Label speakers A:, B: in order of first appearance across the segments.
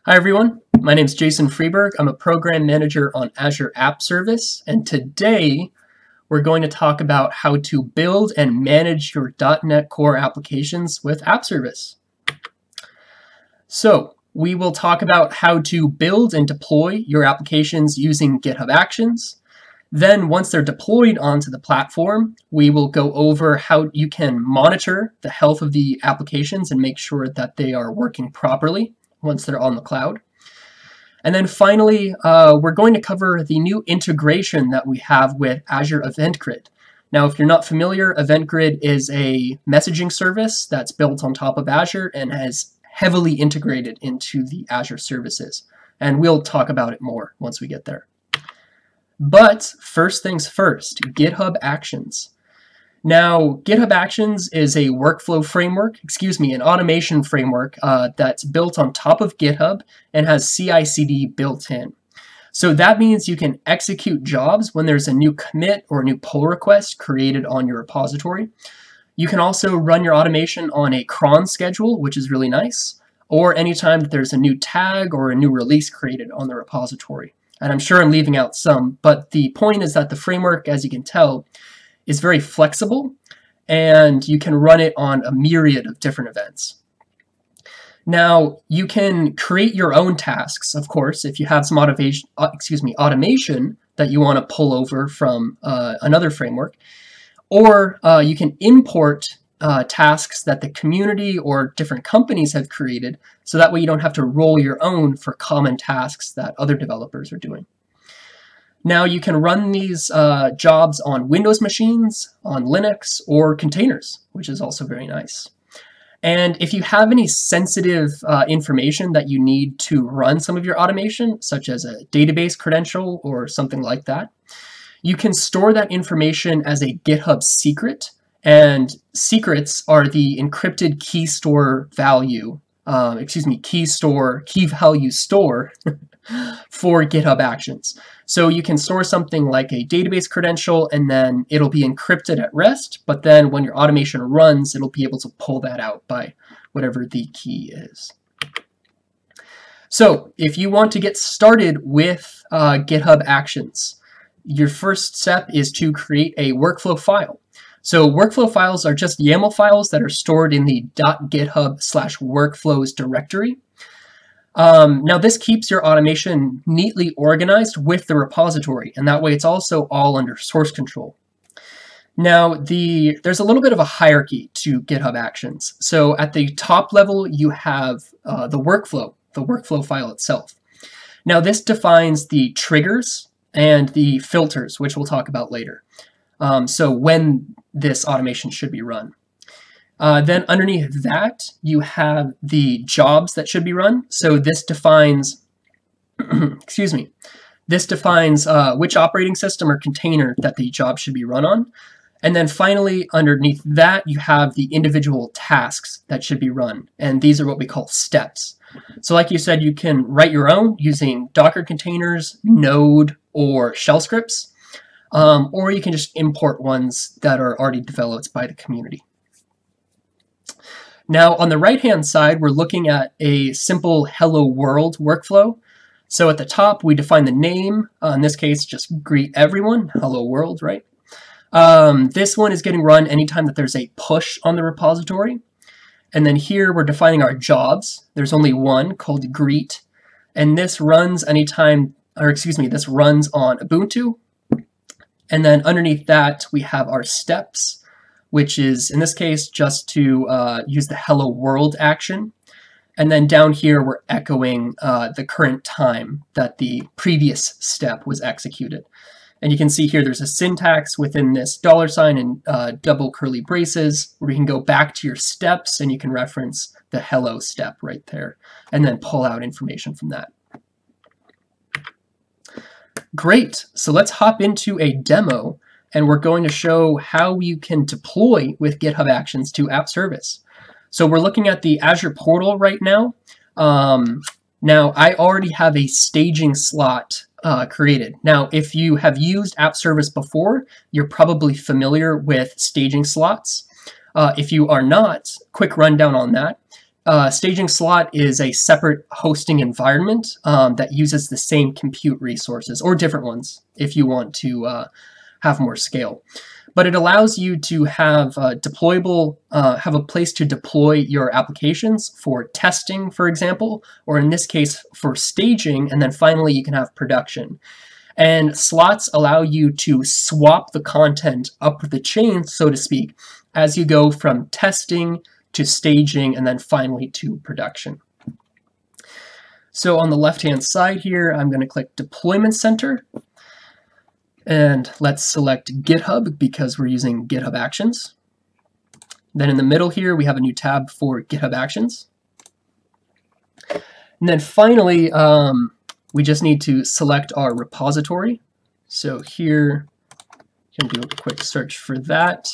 A: Hi everyone, my name is Jason Freeberg. I'm a program manager on Azure App Service, and today we're going to talk about how to build and manage your .NET Core applications with App Service. So we will talk about how to build and deploy your applications using GitHub Actions. Then once they're deployed onto the platform, we will go over how you can monitor the health of the applications and make sure that they are working properly once they're on the cloud. And then finally, we're going to cover the new integration that we have with Azure Event Grid. Now, if you're not familiar, Event Grid is a messaging service that's built on top of Azure and has heavily integrated into the Azure services. And we'll talk about it more once we get there. But first things first, GitHub Actions. Now, GitHub Actions is a workflow framework, an automation framework that's built on top of GitHub and has CI/CD built in. So that means you can execute jobs when there's a new commit or a new pull request created on your repository. You can also run your automation on a cron schedule, which is really nice, or anytime that there's a new tag or a new release created on the repository. And I'm sure I'm leaving out some, but the point is that the framework, as you can tell, is very flexible, and you can run it on a myriad of different events. Now, you can create your own tasks, of course, if you have some automation that you want to pull over from another framework, or you can import tasks that the community or different companies have created, so that way you don't have to roll your own for common tasks that other developers are doing. Now you can run these jobs on Windows machines, on Linux, or containers, which is also very nice. And if you have any sensitive information that you need to run some of your automation, such as a database credential or something like that, you can store that information as a GitHub secret, and secrets are the encrypted key value store for GitHub Actions. So you can store something like a database credential, and then it'll be encrypted at rest, but then when your automation runs, it'll be able to pull that out by whatever the key is. So if you want to get started with GitHub Actions, your first step is to create a workflow file. So workflow files are just YAML files that are stored in the .github/workflows directory. Now this keeps your automation neatly organized with the repository, and that way it's also all under source control. Now there's a little bit of a hierarchy to GitHub Actions. So at the top level you have the workflow file itself. Now this defines the triggers and the filters, which we'll talk about later. So when this automation should be run. Then underneath that, you have the jobs that should be run. So this defines, this defines which operating system or container that the job should be run on. And then finally, underneath that, you have the individual tasks that should be run. And these are what we call steps. So like you said, you can write your own using Docker containers, Node, or shell scripts. Or you can just import ones that are already developed by the community. Now, on the right-hand side, we're looking at a simple hello world workflow. So at the top, we define the name. In this case, just greet everyone, hello world, right? This one is getting run anytime that there's a push on the repository. And then here, we're defining our jobs. There's only one called greet. And this runs anytime, this runs on Ubuntu. And then underneath that, we have our steps, which is, in this case, just to use the hello world action. And then down here, we're echoing the current time that the previous step was executed. And you can see here, there's a syntax within this $ and double curly braces, where you can go back to your steps, and you can reference the hello step right there, and then pull out information from that. Great, so let's hop into a demo, and we're going to show how you can deploy with GitHub Actions to App Service. So we're looking at the Azure portal right now. Now I already have a staging slot created. Now if you have used App Service before, you're probably familiar with staging slots. If you are not, quick rundown on that. Staging slot is a separate hosting environment that uses the same compute resources, or different ones if you want to have more scale. But it allows you to have have a place to deploy your applications for testing, for example, or in this case for staging, and then finally you can have production. And slots allow you to swap the content up the chain, so to speak, as you go from testing to staging and then finally to production. So on the left-hand side here, I'm going to click Deployment Center. And let's select GitHub because we're using GitHub Actions. Then in the middle here, we have a new tab for GitHub Actions. And then finally, we just need to select our repository. So here, you can do a quick search for that.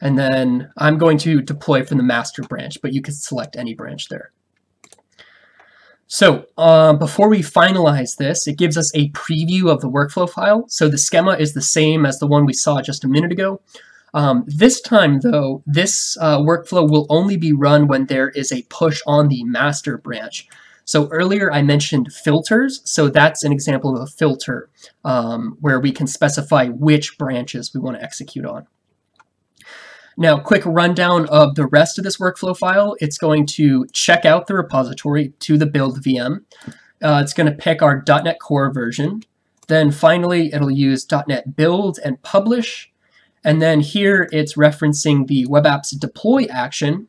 A: And then I'm going to deploy from the master branch, but you can select any branch there. So before we finalize this, it gives us a preview of the workflow file. So the schema is the same as the one we saw just a minute ago. This time, though, this workflow will only be run when there is a push on the master branch. So earlier I mentioned filters. So that's an example of a filter where we can specify which branches we want to execute on. Now, quick rundown of the rest of this workflow file. It's going to check out the repository to the build VM. It's going to pick our .NET Core version. Then finally, it'll use .NET Build and Publish. And then here, it's referencing the web apps deploy action.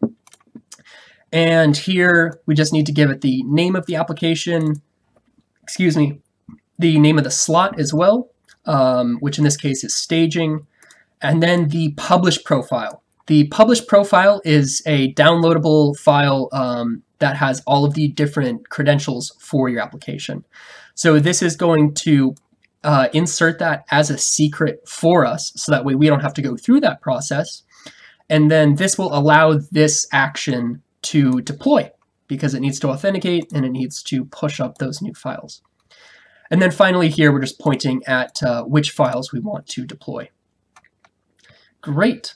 A: And here, we just need to give it the name of the application, the name of the slot as well, which in this case is staging. And then the publish profile. The publish profile is a downloadable file that has all of the different credentials for your application. So this is going to insert that as a secret for us, so that way we don't have to go through that process. And then this will allow this action to deploy because it needs to authenticate and it needs to push up those new files. And then finally here, we're just pointing at which files we want to deploy. Great.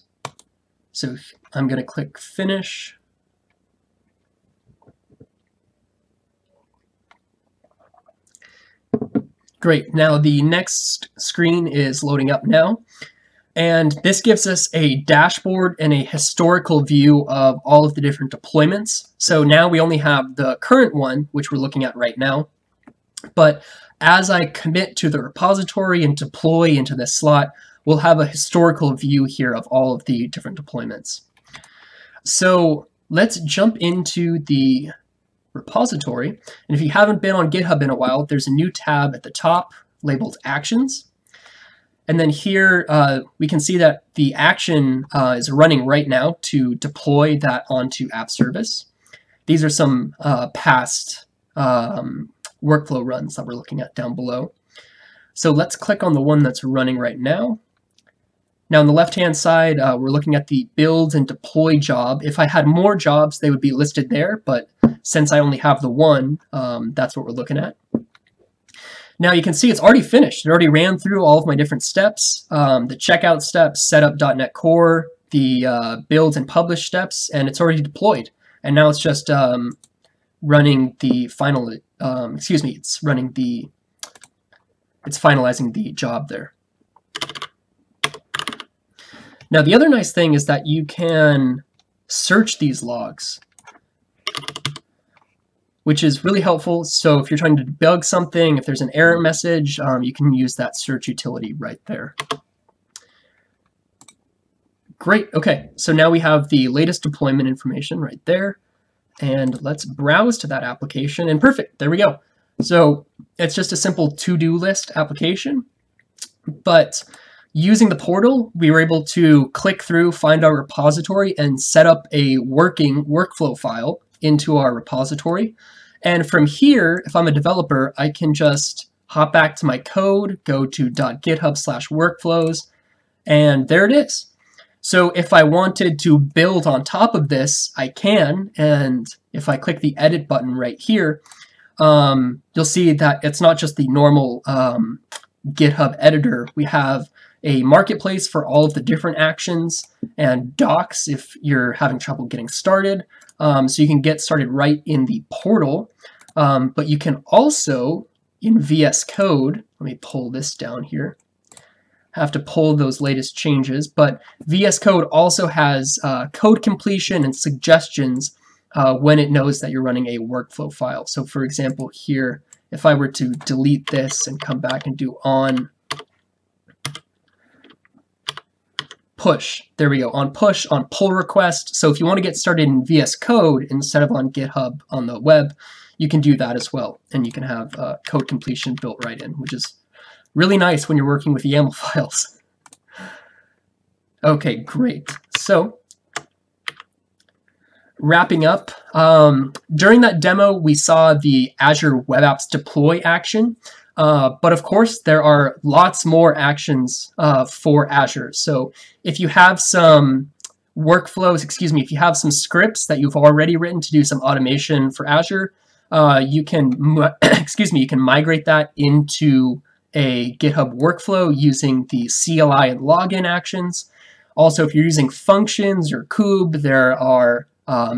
A: So I'm going to click Finish. Great. Now the next screen is loading up now. And this gives us a dashboard and a historical view of all of the different deployments. So now we only have the current one, which we're looking at right now. But as I commit to the repository and deploy into this slot, we'll have a historical view here of all of the different deployments. So let's jump into the repository. And if you haven't been on GitHub in a while, there's a new tab at the top labeled Actions. And then here we can see that the action is running right now to deploy that onto App Service. These are some past workflow runs that we're looking at down below. So let's click on the one that's running right now. Now on the left-hand side, we're looking at the build and deploy job. If I had more jobs, they would be listed there, but since I only have the one, that's what we're looking at. Now you can see it's already finished. It already ran through all of my different steps, the checkout steps, set up .NET Core, the build and publish steps, and it's already deployed. And now it's just running the final, it's finalizing the job there. Now, the other nice thing is that you can search these logs, which is really helpful. So if you're trying to debug something, if there's an error message, you can use that search utility right there. Great. OK, so now we have the latest deployment information right there. And let's browse to that application. And perfect. There we go. So it's just a simple to-do list application. But using the portal, we were able to click through, find our repository, and set up a working workflow file into our repository. And from here, if I'm a developer, I can just hop back to my code, go to .github/workflows, and there it is. So if I wanted to build on top of this, I can. And if I click the edit button right here, you'll see that it's not just the normal GitHub editor. We have a marketplace for all of the different actions, and docs if you're having trouble getting started. So you can get started right in the portal, but you can also, in VS Code, let me pull this down here, have to pull those latest changes, but VS Code also has code completion and suggestions when it knows that you're running a workflow file. So for example here, if I were to delete this and come back and do on push, there we go, on push, on pull request. So if you want to get started in VS Code instead of on GitHub on the web, you can do that as well. And you can have code completion built right in, which is really nice when you're working with YAML files. Okay, great. So wrapping up, during that demo, we saw the Azure Web Apps deploy action. But of course, there are lots more actions for Azure. So if you have some workflows, if you have some scripts that you've already written to do some automation for Azure, you can, you can migrate that into a GitHub workflow using the CLI and login actions. Also, if you're using functions or kube, there are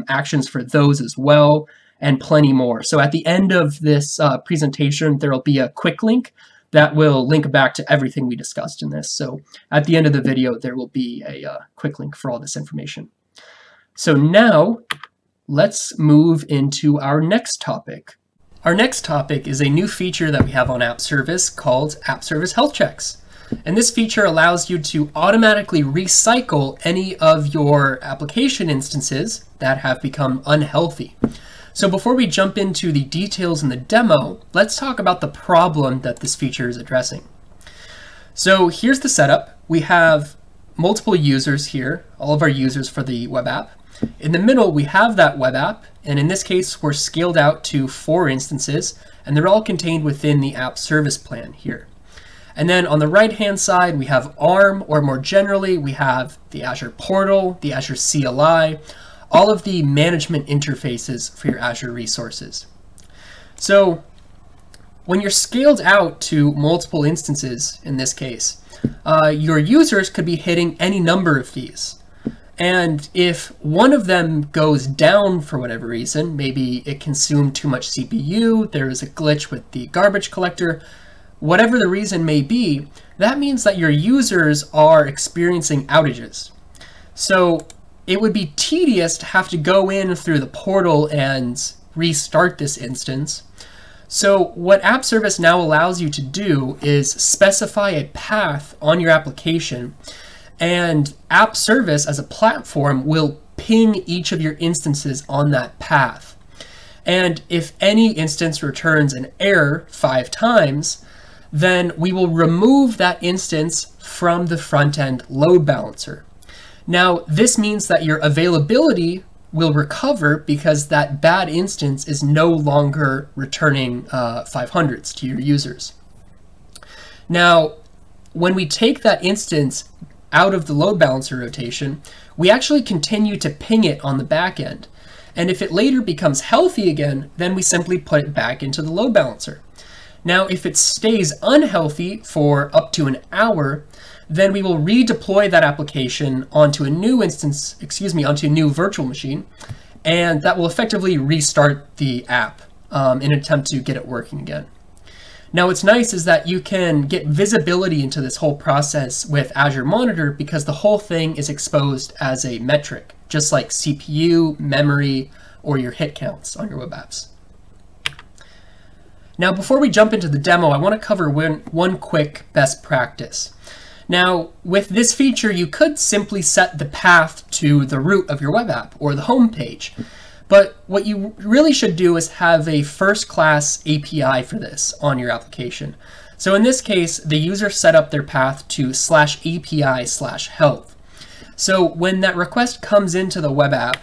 A: actions for those as well, and plenty more. So at the end of this presentation, there will be a quick link that will link back to everything we discussed in this. So at the end of the video, there will be a quick link for all this information. So now let's move into our next topic. Our next topic is a new feature that we have on App Service called App Service Health Checks. And this feature allows you to automatically recycle any of your application instances that have become unhealthy. So before we jump into the details in the demo, let's talk about the problem that this feature is addressing. So here's the setup. We have multiple users here, all of our users for the web app. In the middle, we have that web app, and in this case, we're scaled out to 4 instances, and they're all contained within the app service plan here. And then on the right-hand side, we have ARM, or more generally, we have the Azure portal, the Azure CLI, all of the management interfaces for your Azure resources. So when you're scaled out to multiple instances, in this case, your users could be hitting any number of these. And if one of them goes down for whatever reason, maybe it consumed too much CPU, there is a glitch with the garbage collector, whatever the reason may be, that means that your users are experiencing outages. So it would be tedious to have to go in through the portal and restart this instance. So what App Service now allows you to do is specify a path on your application, and App Service as a platform will ping each of your instances on that path. And if any instance returns an error 5 times, then we will remove that instance from the front-end load balancer. Now, this means that your availability will recover because that bad instance is no longer returning 500s to your users. Now, when we take that instance out of the load balancer rotation, we actually continue to ping it on the back end. And if it later becomes healthy again, then we simply put it back into the load balancer. Now, if it stays unhealthy for up to an hour, then we will redeploy that application onto a new instance, onto a new virtual machine, and that will effectively restart the app in an attempt to get it working again. Now, what's nice is that you can get visibility into this whole process with Azure Monitor because the whole thing is exposed as a metric, just like CPU, memory, or your hit counts on your web apps. Now, before we jump into the demo, I want to cover one quick best practice. Now, with this feature, you could simply set the path to the root of your web app or the home page. But what you really should do is have a first-class API for this on your application. So in this case, the user set up their path to /API/health. So when that request comes into the web app,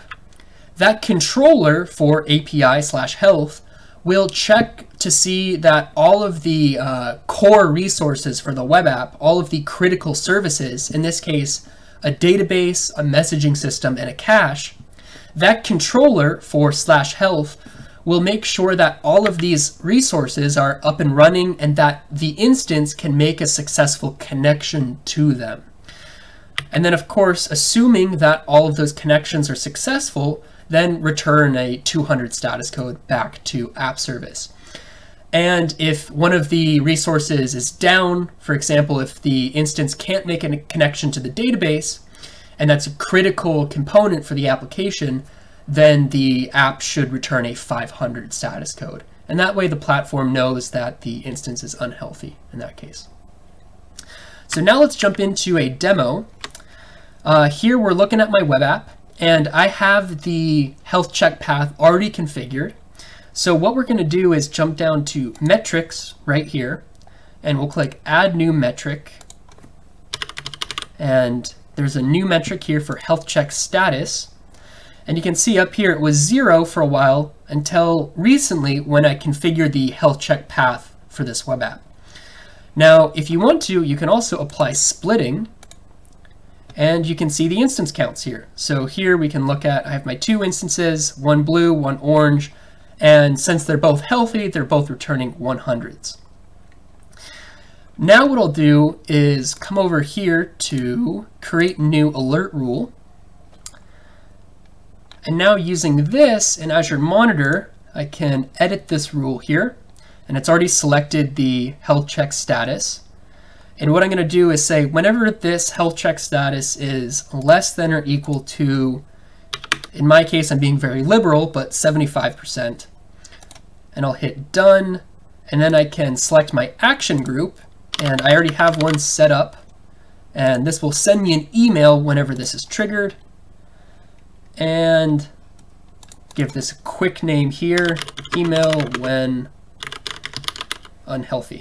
A: that controller for API/health will check to see that all of the core resources for the web app, all of the critical services, in this case, a database, a messaging system, and a cache, that controller for /health will make sure that all of these resources are up and running and that the instance can make a successful connection to them. And then, of course, assuming that all of those connections are successful, then return a 200 status code back to app service. And if one of the resources is down, for example, if the instance can't make a connection to the database, and that's a critical component for the application, then the app should return a 500 status code. And that way the platform knows that the instance is unhealthy in that case. So now let's jump into a demo. Here we're looking at my web app, and I have the health check path already configured. So what we're going to do is jump down to metrics right here, and we'll click add new metric. And there's a new metric here for health check status. And you can see up here it was 0 for a while until recently when I configured the health check path for this web app. Now, if you want to, you can also apply splitting, and you can see the instance counts here. So here we can look at, I have my 2 instances, one blue, one orange, and since they're both healthy, they're both returning 100s. Now what I'll do is come over here to create new alert rule. And now using this in Azure Monitor, I can edit this rule here, and it's already selected the health check status. And what I'm going to do is say whenever this health check status is less than or equal to, in my case I'm being very liberal, but 75%, and I'll hit done, and then I can select my action group, and I already have one set up, and this will send me an email whenever this is triggered. And give this a quick name here, email when unhealthy.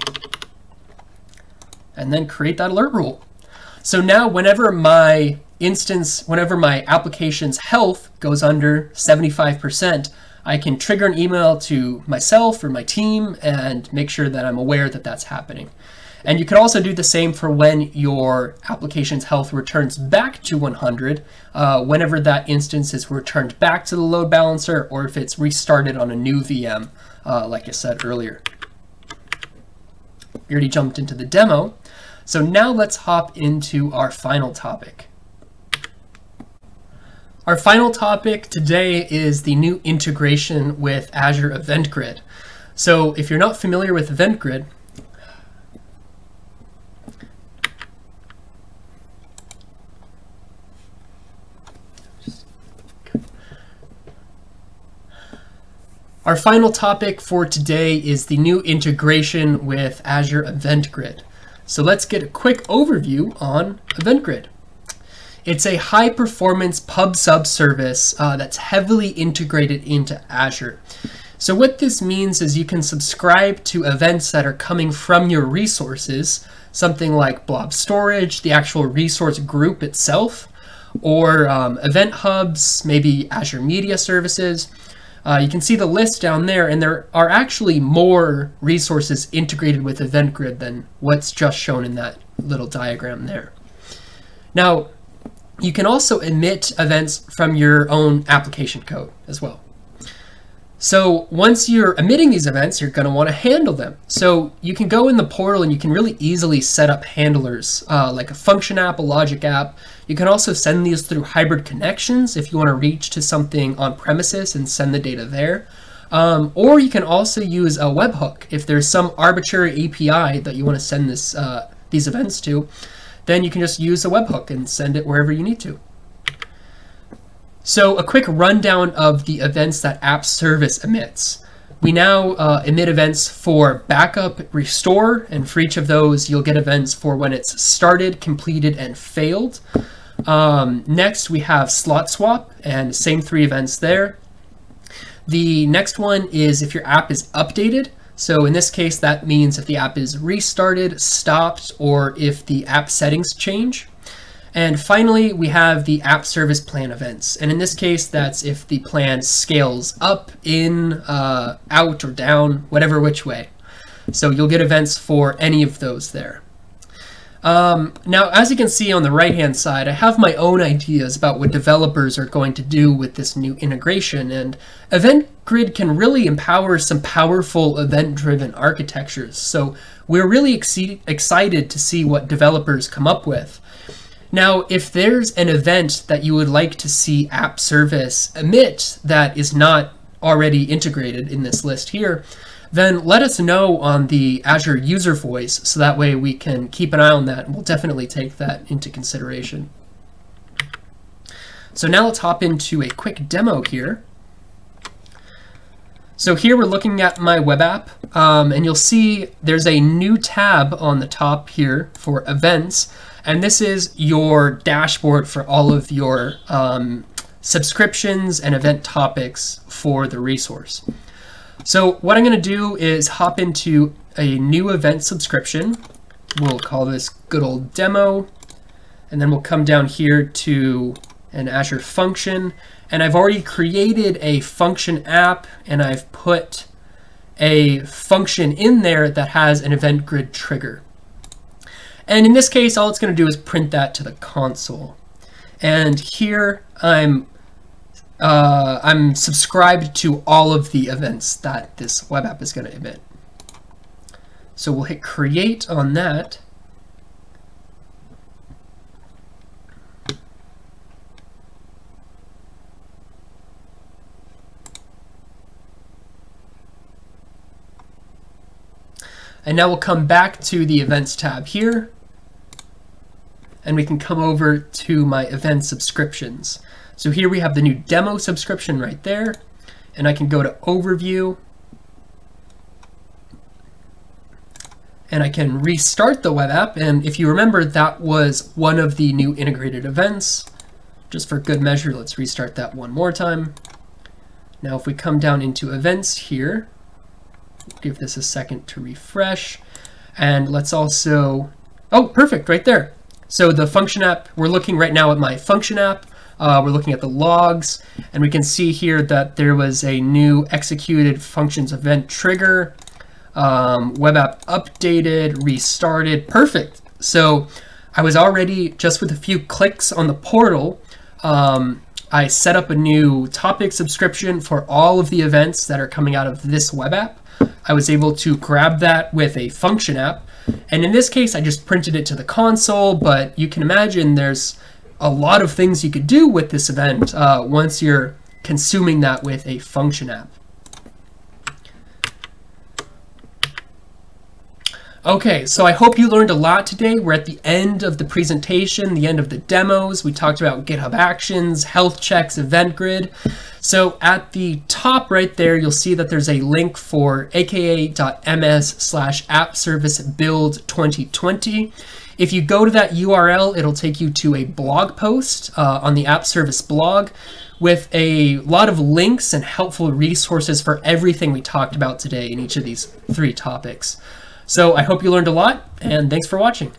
A: And then create that alert rule. So now whenever my application's health goes under 75%, I can trigger an email to myself or my team and make sure that I'm aware that that's happening. And you can also do the same for when your application's health returns back to 100, whenever that instance is returned back to the load balancer, or if it's restarted on a new VM, like I said earlier. We already jumped into the demo. So now let's hop into our final topic. Our final topic today is the new integration with Azure Event Grid. So if you're not familiar with Event Grid, our final topic for today is the new integration with Azure Event Grid. So let's get a quick overview on Event Grid. It's a high-performance pub/sub service that's heavily integrated into Azure. So what this means is you can subscribe to events that are coming from your resources, something like blob storage, the actual resource group itself, or event hubs, maybe Azure Media Services. You can see the list down there, and there are actually more resources integrated with Event Grid than what's just shown in that little diagram there. Now, you can also emit events from your own application code as well. So once you're emitting these events, you're going to want to handle them. So you can go in the portal and you can really easily set up handlers like a function app, a logic app. You can also send these through hybrid connections if you want to reach to something on premises and send the data there. Or you can also use a webhook. If there's some arbitrary API that you want to send these events to, then you can just use a webhook and send it wherever you need to. So a quick rundown of the events that App Service emits. We now emit events for backup, restore, and for each of those you'll get events for when it's started, completed, and failed. Next we have slot swap, and same 3 events there. The next one is if your app is updated. So in this case that means if the app is restarted, stopped, or if the app settings change. And finally, we have the app service plan events. And in this case, that's if the plan scales up, in, out, or down, whatever which way. So you'll get events for any of those there. Now, as you can see on the right-hand side, I have my own ideas about what developers are going to do with this new integration. And Event grid can really empower some powerful event-driven architectures. So we're really excited to see what developers come up with. Now, if there's an event that you would like to see app service emit that is not already integrated in this list here, then let us know on the Azure user voice, so that way we can keep an eye on that, and we'll definitely take that into consideration. So now let's hop into a quick demo here. So here we're looking at my web app, and you'll see there's a new tab on the top here for events, and this is your dashboard for all of your subscriptions and event topics for the resource. So what I'm going to do is hop into a new event subscription. We'll call this good old demo, and then we'll come down here to an Azure function, and I've already created a function app, and I've put a function in there that has an event grid trigger. And in this case, all it's going to do is print that to the console. And here I'm subscribed to all of the events that this web app is going to emit. So we'll hit create on that. And now we'll come back to the events tab here, and we can come over to my event subscriptions. So here we have the new demo subscription right there, and I can go to overview, and I can restart the web app. And if you remember, that was one of the new integrated events. Just for good measure, let's restart that one more time. Now if we come down into events here, give this a second to refresh, and let's also, oh, perfect, right there. So the function app, we're looking right now at my function app. We're looking at the logs, and we can see here that there was a new executed functions event trigger, web app updated, restarted, perfect. So I was already, just with a few clicks on the portal, I set up a new topic subscription for all of the events that are coming out of this web app. I was able to grab that with a function app, and in this case I just printed it to the console, but you can imagine there's a lot of things you could do with this event once you're consuming that with a function app. Okay, so I hope you learned a lot today. We're at the end of the presentation, the end of the demos. We talked about GitHub Actions, health checks, event grid. So at the top right there, you'll see that there's a link for aka.ms/appservicebuild2020. If you go to that URL, it'll take you to a blog post on the App Service blog with a lot of links and helpful resources for everything we talked about today in each of these 3 topics. So I hope you learned a lot, and thanks for watching.